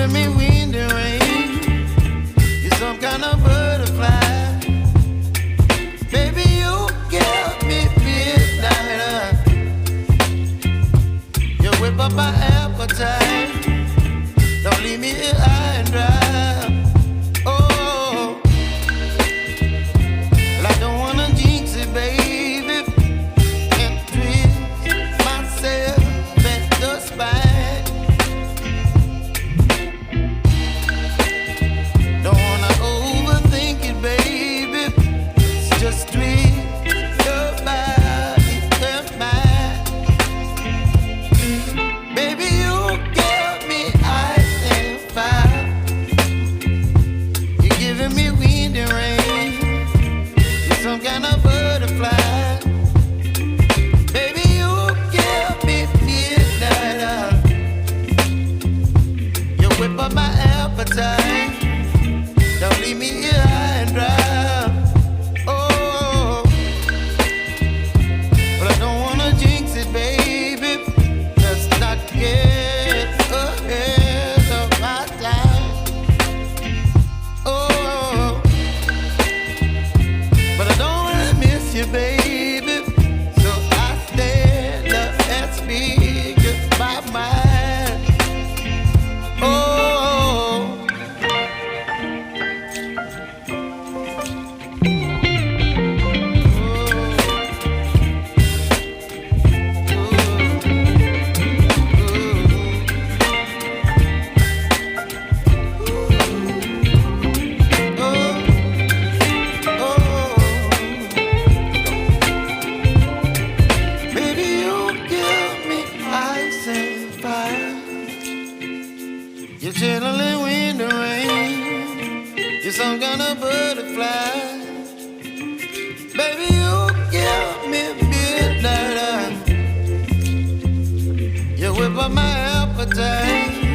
giving me wind and rain. You're some kind of butterfly. Baby, you give me midnight. You whip up my appetite. Don't leave me here high and dry. Oh, well, I don't wanna jinx it, baby, and twist myself at the spine. Don't wanna overthink it, baby. It's just twist your body and mine. Baby, you give me ice and fire. You're giving me wind and rain. You're some kind of butterfly. Baby, you give me midnight. You whip up my appetite. Don't leave me here high and dry. Oh, but I don't wanna jinx it, baby. Let's not get ahead of my time. Oh, but I don't wanna miss you, baby. So I stand up and speak my mind. Oh. Baby, you give me ice and fire. You're chilling wind and rain. You're some kind of butterfly. Baby, you give me midnight. You whip up my appetite.